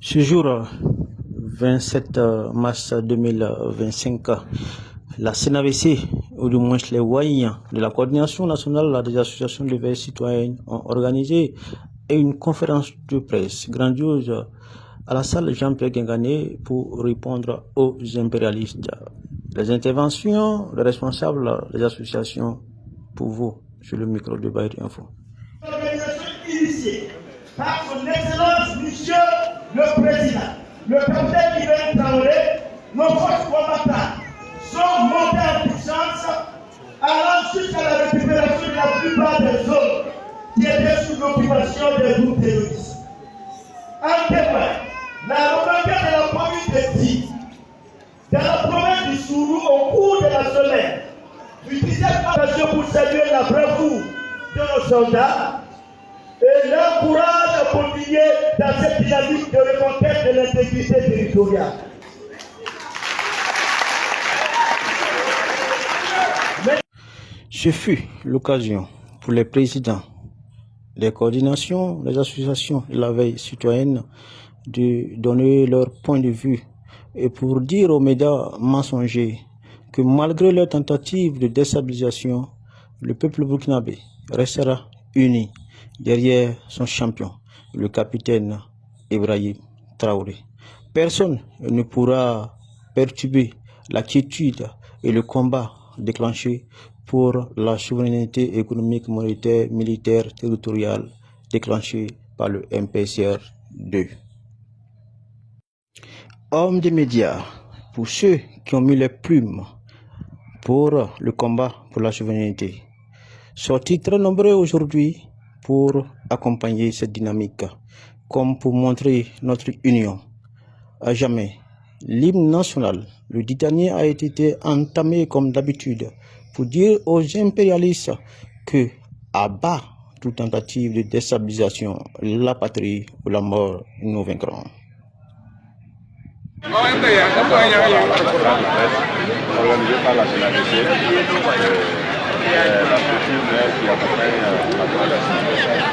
Ce jour 27 mars 2025, la CNAVC, ou du moins les voyants de la coordination nationale des associations de veille citoyenne, ont organisé une conférence de presse grandiose à la salle Jean-Pierre Guingané pour répondre aux impérialistes. Les interventions des responsables des associations pour vous sur le micro de Bayern Info. L'organisation initiée par son excellence monsieur le président, le capitaine Ibrahim Traoré, nos forces combattantes sont montées en puissance allant jusqu'à la récupération de la plupart des zones qui étaient sous l'occupation des groupes terroristes. En témoigne, la remontée de la province de Di, dans la province du Sourou au cours de la semaine, utilisez l'occasion pour saluer la bravoure de nos soldats et leur courage à continuer dans cette dynamique de reconquête de l'intégrité territoriale. Ce fut l'occasion pour les présidents des coordinations, des associations de la veille citoyenne de donner leur point de vue et pour dire aux médias mensongers que malgré leur tentative de déstabilisation, le peuple burkinabé restera uni derrière son champion, le capitaine Ibrahim Traoré. Personne ne pourra perturber la quiétude et le combat déclenché pour la souveraineté économique, monétaire, militaire, territoriale déclenché par le MPCR 2. Hommes des médias, pour ceux qui ont mis les plumes pour le combat pour la souveraineté, sortis très nombreux aujourd'hui pour accompagner cette dynamique, comme pour montrer notre union. À jamais, l'hymne national, le dit dernier, a été entamé comme d'habitude pour dire aux impérialistes que, à bas toute tentative de déstabilisation, la patrie ou la mort, nous vaincrons. Organisé par la CNAVC, la structure qui accompagne la coalition.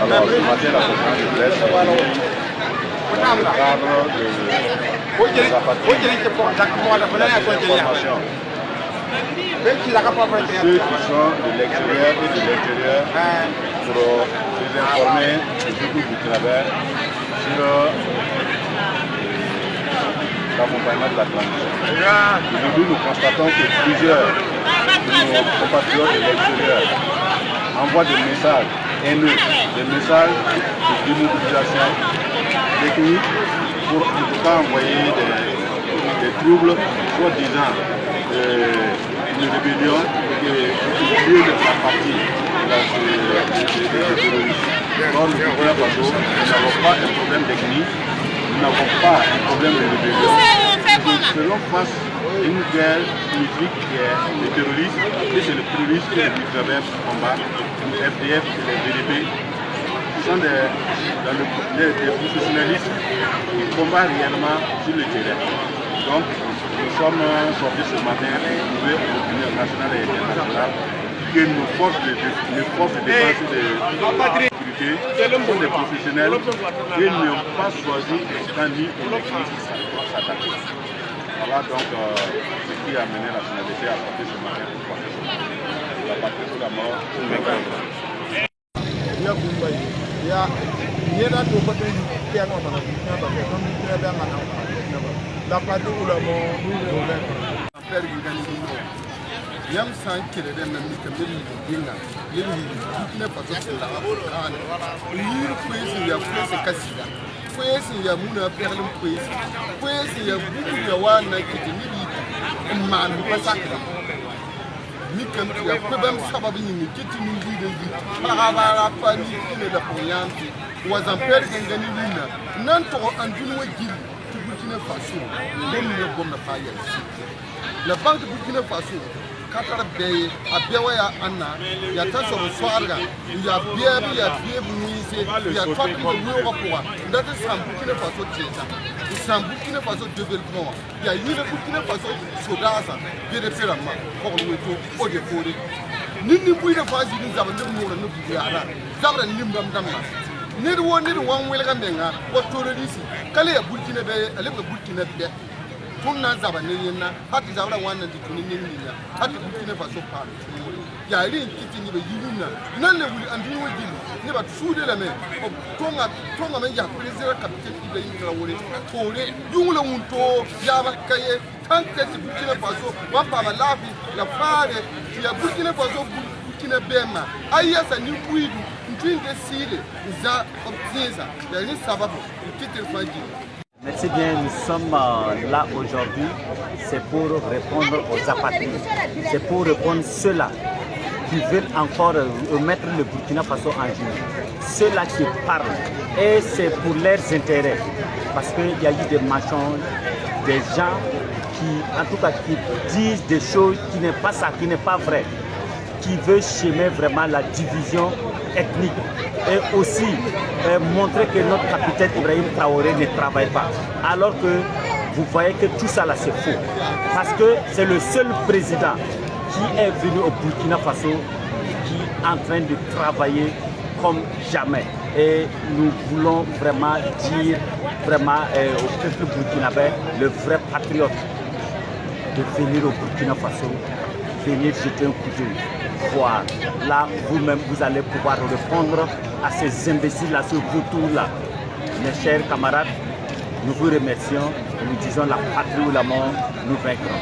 Alors, ce matin, la conférence de presse dans le cadre de la formation. Ceux qui sont de l'extérieur et de l'intérieur pour les informer du groupe du travail sur l'accompagnement de la transition. Aujourd'hui, nous constatons que plusieurs de nos compatriotes de l'extérieur envoient des messages haineux, des messages de démobilisation technique pour en tout cas envoyer des troubles, soi-disant une rébellion qui lieu de la partie des terroristes. Or, le Burkina Faso, nous n'avons pas un problème technique. Nous n'avons pas un problème de rébellion. Nous faisons face à une guerre politique qui est le terrorisme, et c'est le terrorisme qui est le travers du combat, le FDF et les VDP, qui sont des professionnalistes qui combattent réellement sur le terrain. Donc, nous sommes sortis ce matin pour prouver à l'opinion nationale et internationale que nos forces de défense et de sécurité sont des professionnels et n'ont pas choisi un candidat politique pour s'attaquer. Voilà donc ce qui a mené la CNAVC à sortir ce matin pour porter ce matin. La patrie sous la mort, pour le yam san kele den nan ka mil dinga yeli ne pato la kan yir kwesi ya kwesi kasida kwesi ya muna perlum kwesi ya buku ya wana kiti ni man ba sakra ni kan ya kwebam sababu ni kiti ni de para pa ni ne da poyanti wazan per ngani wina nan to andun wajil tu Burkina Faso dem ne bomna fa ya la banque de Burkina Faso Qatar Bay, à Bewaya Anna, il y a tant de soirées, il y a bien, il y a il y a trois prix de l'Europe. Il y a des Burkina Faso Tchétcha, il y a Burkina Faso développement, il y a une Burkina Faso Sodasa, bien référendalement, pour le métro, au défaut. Nous ne pouvons pas dire que nous avons des mots de nous, nous avons des mots de nous. ni do woni do wan wel ga menga o terrorist kale ya Burkina be ale be Burkina be tunna zaba ne yinna hati zabra wannan di tunin ninniya hati Burkina Faso pa ya rin kiti ni be yiruna nan le wuli andini wodi ni ba sude la me tonga me ya president capitaine Ibrahim Traoré tore yungula munto ya ba kaye tanke ti Burkina Faso wa pa ba lafi la fare ya Burkina Faso Burkina Bema ayasa ni buidu ntwinde sire za obtiza ya ni sababu titre faji. Merci bien, nous sommes là aujourd'hui, c'est pour répondre aux apatrides, c'est pour répondre ceux-là qui veulent encore mettre le Burkina Faso en jeu, ceux-là qui parlent, et c'est pour leurs intérêts, parce qu'il y a eu des mensonges, des gens qui, en tout cas, qui disent des choses qui n'est pas ça, qui n'est pas vrai, qui veulent semer vraiment la division ethnique et aussi montrer que notre capitaine Ibrahim Traoré ne travaille pas. Alors que vous voyez que tout ça là c'est faux. Parce que c'est le seul président qui est venu au Burkina Faso qui est en train de travailler comme jamais. Et nous voulons vraiment dire vraiment au peuple burkinabé, le vrai patriote, de venir au Burkina Faso, venir jeter un coup d'œil. Voir. Là, vous-même, vous allez pouvoir répondre à ces imbéciles-là, ce vautour-là. Mes chers camarades, nous vous remercions. Nous disons la patrie ou la mort, nous vaincrons.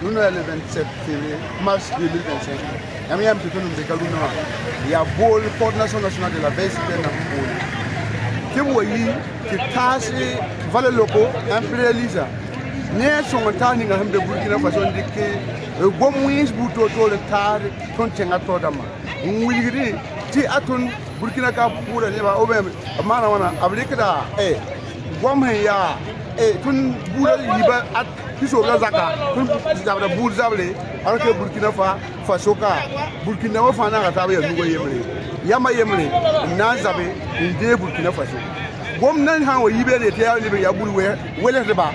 Nous sommes le 27 mars 2025. Il y a beau coordination nationale de la veille citoyenne. Que vous voyez, que tâche, valeurs locaux, impérialisent. Ne sont tani nga hambe Burkina Faso ndike gomwis buto to le tar ton tenga to dama ngwilgiri ti aton Burkina ka pura ne ba obe mana wana afrika da gomhe ya tun bura yiba at kiso ga zaka tun zabra bur zable arke Burkina Faso ka Burkina wa fana ga tabe yango yemre yama yemre na zabe inde Burkina Faso gomnan ha wa yibe de te ya bur wele de ba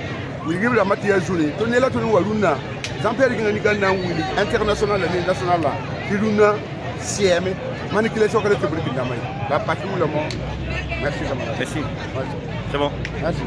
we give la matière journée to ne la to waluna Jean-Pierre ngani ganna wuli international et national la kiluna sieme manipulation que le public d'amay la patrie ou le monde. Merci. Merci. C'est bon. Merci.